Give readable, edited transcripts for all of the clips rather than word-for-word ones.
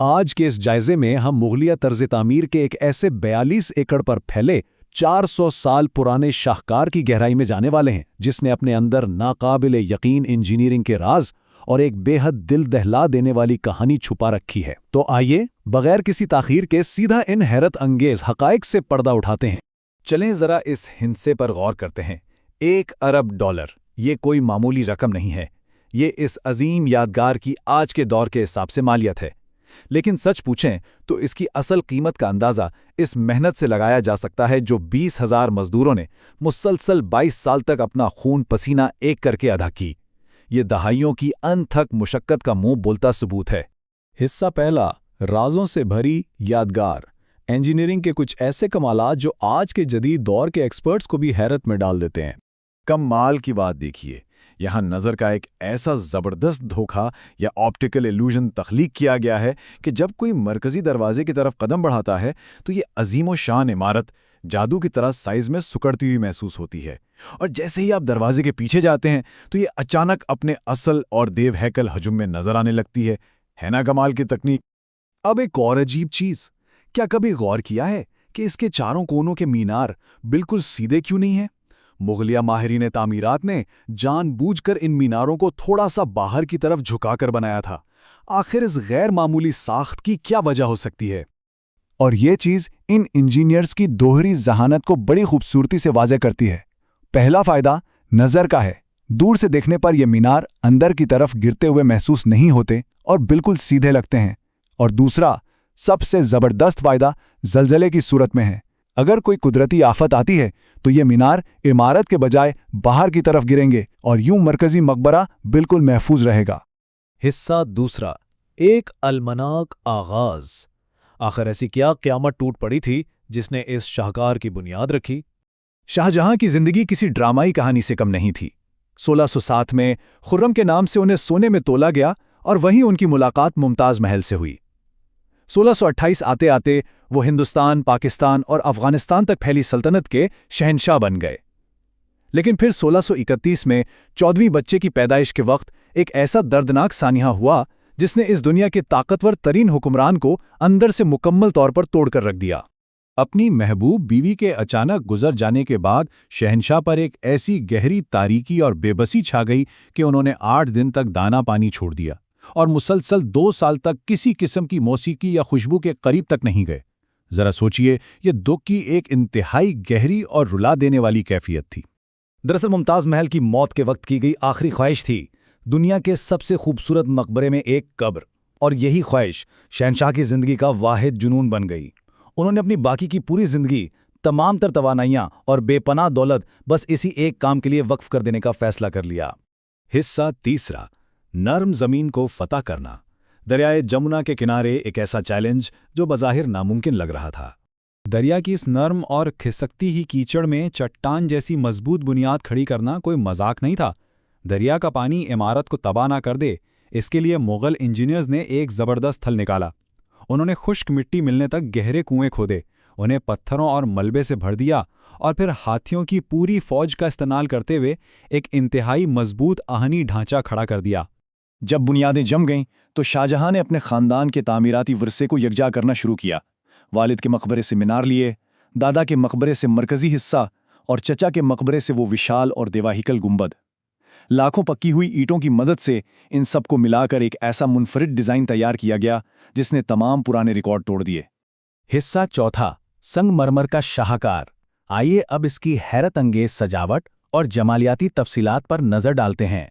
آج کے اس جائزے میں ہم مغلیہ طرز تعمیر کے ایک ایسے 42 ایکڑ پر پھیلے 400 سال پرانے شاہکار کی گہرائی میں جانے والے ہیں، جس نے اپنے اندر ناقابل یقین انجینئرنگ کے راز اور ایک بے حد دل دہلا دینے والی کہانی چھپا رکھی ہے۔ تو آئیے بغیر کسی تاخیر کے سیدھا ان حیرت انگیز حقائق سے پردہ اٹھاتے ہیں۔ چلیں ذرا اس ہندسے پر غور کرتے ہیں۔ $1 ارب یہ کوئی معمولی رقم نہیں ہے، یہ اس عظیم یادگار کی آج کے دور کے حساب سے مالیت ہے۔ لیکن سچ پوچھیں تو اس کی اصل قیمت کا اندازہ اس محنت سے لگایا جا سکتا ہے جو 20,000 مزدوروں نے مسلسل 22 سال تک اپنا خون پسینہ ایک کر کے ادا کی۔ یہ دہائیوں کی انتھک مشقت کا منہ بولتا ثبوت ہے۔ حصہ پہلا، رازوں سے بھری یادگار۔ انجینئرنگ کے کچھ ایسے کمالات جو آج کے جدید دور کے ایکسپرٹس کو بھی حیرت میں ڈال دیتے ہیں۔ کمال کی بات دیکھیے، یہاں نظر کا ایک ایسا زبردست دھوکہ یا آپٹیکل ایلوژن تخلیق کیا گیا ہے کہ جب کوئی مرکزی دروازے کی طرف قدم بڑھاتا ہے تو یہ عظیم و شان عمارت جادو کی طرح سائز میں سکڑتی ہوئی محسوس ہوتی ہے، اور جیسے ہی آپ دروازے کے پیچھے جاتے ہیں تو یہ اچانک اپنے اصل اور دیو ہیکل حجم میں نظر آنے لگتی ہے نا کمال کی تکنیک۔ اب ایک اور عجیب چیز، کیا کبھی غور کیا ہے کہ اس کے چاروں کونوں کے مینار بالکل سیدھے کیوں نہیں ہیں؟ مغلیہ ماہرین تعمیرات نے جان بوجھ کر ان میناروں کو تھوڑا سا باہر کی طرف جھکا کر بنایا تھا۔ آخر اس غیر معمولی ساخت کی کیا وجہ ہو سکتی ہے؟ اور یہ چیز ان انجینئرز کی دوہری ذہانت کو بڑی خوبصورتی سے واضح کرتی ہے۔ پہلا فائدہ نظر کا ہے۔ دور سے دیکھنے پر یہ مینار اندر کی طرف گرتے ہوئے محسوس نہیں ہوتے اور بالکل سیدھے لگتے ہیں۔ اور دوسرا، سب سے زبردست فائدہ زلزلے کی صورت میں ہے۔ اگر کوئی قدرتی آفت آتی ہے تو یہ مینار عمارت کے بجائے باہر کی طرف گریں گے اور یوں مرکزی مقبرہ بالکل محفوظ رہے گا۔ حصہ دوسرا، ایک المناک آغاز۔ آخر ایسی کیا قیامت ٹوٹ پڑی تھی جس نے اس شاہکار کی بنیاد رکھی؟ شاہجہاں کی زندگی کسی ڈرامائی کہانی سے کم نہیں تھی۔ 1607 میں خرم کے نام سے انہیں سونے میں تولا گیا اور وہیں ان کی ملاقات ممتاز محل سے ہوئی۔ 1628 آتے آتے وہ ہندوستان، پاکستان اور افغانستان تک پھیلی سلطنت کے شہنشاہ بن گئے۔ لیکن پھر 1631 میں 14ویں بچے کی پیدائش کے وقت ایک ایسا دردناک سانحہ ہوا جس نے اس دنیا کے طاقتور ترین حکمران کو اندر سے مکمل طور پر توڑ کر رکھ دیا۔ اپنی محبوب بیوی کے اچانک گزر جانے کے بعد شہنشاہ پر ایک ایسی گہری تاریکی اور بے بسی چھا گئی کہ انہوں نے 8 دن تک دانا پانی چھوڑ دیا اور مسلسل 2 سال تک کسی قسم کی موسیقی یا خوشبو کے قریب تک نہیں گئے۔ ذرا سوچئے، یہ دکھ کی ایک انتہائی گہری اور رلا دینے والی کیفیت تھی۔ دراصل ممتاز محل کی موت کے وقت کی گئی آخری خواہش تھی دنیا کے سب سے خوبصورت مقبرے میں ایک قبر، اور یہی خواہش شہنشاہ کی زندگی کا واحد جنون بن گئی۔ انہوں نے اپنی باقی کی پوری زندگی، تمام تر توانائیاں اور بے پناہ دولت بس اسی ایک کام کے لیے وقف کر دینے کا فیصلہ کر لیا۔ حصہ تیسرا، نرم زمین کو فتح کرنا۔ دریائے جمنا کے کنارے ایک ایسا چیلنج جو بظاہر ناممکن لگ رہا تھا۔ دریا کی اس نرم اور کھسکتی ہی کیچڑ میں چٹان جیسی مضبوط بنیاد کھڑی کرنا کوئی مذاق نہیں تھا۔ دریا کا پانی عمارت کو تباہ نہ کر دے، اس کے لیے مغل انجینئرز نے ایک زبردست حل نکالا۔ انہوں نے خشک مٹی ملنے تک گہرے کنویں کھودے، انہیں پتھروں اور ملبے سے بھر دیا اور پھر ہاتھیوں کی پوری فوج کا استعمال کرتے ہوئے ایک انتہائی مضبوط آہنی ڈھانچہ کھڑا کر دیا۔ جب بنیادیں جم گئیں تو شاہجہاں نے اپنے خاندان کے تعمیراتی ورثے کو یکجا کرنا شروع کیا۔ والد کے مقبرے سے مینار لیے، دادا کے مقبرے سے مرکزی حصہ اور چچا کے مقبرے سے وہ وشال اور دیواہیکل گنبد۔ لاکھوں پکی ہوئی اینٹوں کی مدد سے ان سب کو ملا کر ایک ایسا منفرد ڈیزائن تیار کیا گیا جس نے تمام پرانے ریکارڈ توڑ دیے۔ حصہ چوتھا، سنگ مرمر کا شاہکار۔ آئیے اب اس کی حیرت انگیز سجاوٹ اور جمالیاتی تفصیلات پر نظر ڈالتے ہیں۔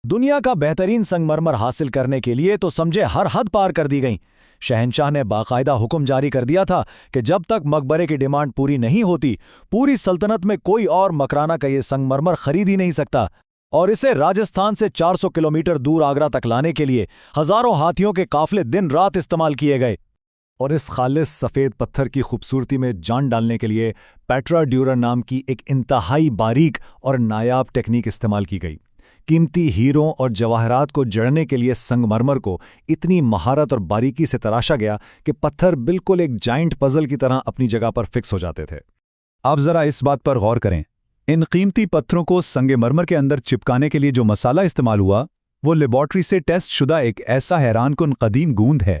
دنیا کا بہترین سنگ مرمر حاصل کرنے کے لیے تو سمجھے ہر حد پار کر دی گئی۔ شہنشاہ نے باقاعدہ حکم جاری کر دیا تھا کہ جب تک مقبرے کی ڈیمانڈ پوری نہیں ہوتی، پوری سلطنت میں کوئی اور مکرانہ کا یہ سنگ مرمر خرید ہی نہیں سکتا، اور اسے راجستھان سے 400 کلومیٹر دور آگرہ تک لانے کے لیے ہزاروں ہاتھیوں کے قافلے دن رات استعمال کیے گئے۔ اور اس خالص سفید پتھر کی خوبصورتی میں جان ڈالنے کے لیے پیٹرا ڈیورا نام کی ایک انتہائی باریک اور نایاب ٹیکنیک استعمال کی گئی۔ قیمتی ہیروں اور جواہرات کو جڑنے کے لیے سنگ مرمر کو اتنی مہارت اور باریکی سے تراشا گیا کہ پتھر بالکل ایک جائنٹ پزل کی طرح اپنی جگہ پر فکس ہو جاتے تھے۔ آپ ذرا اس بات پر غور کریں، ان قیمتی پتھروں کو سنگ مرمر کے اندر چپکانے کے لیے جو مسالہ استعمال ہوا وہ لیبارٹری سے ٹیسٹ شدہ ایک ایسا حیران کن قدیم گوند ہے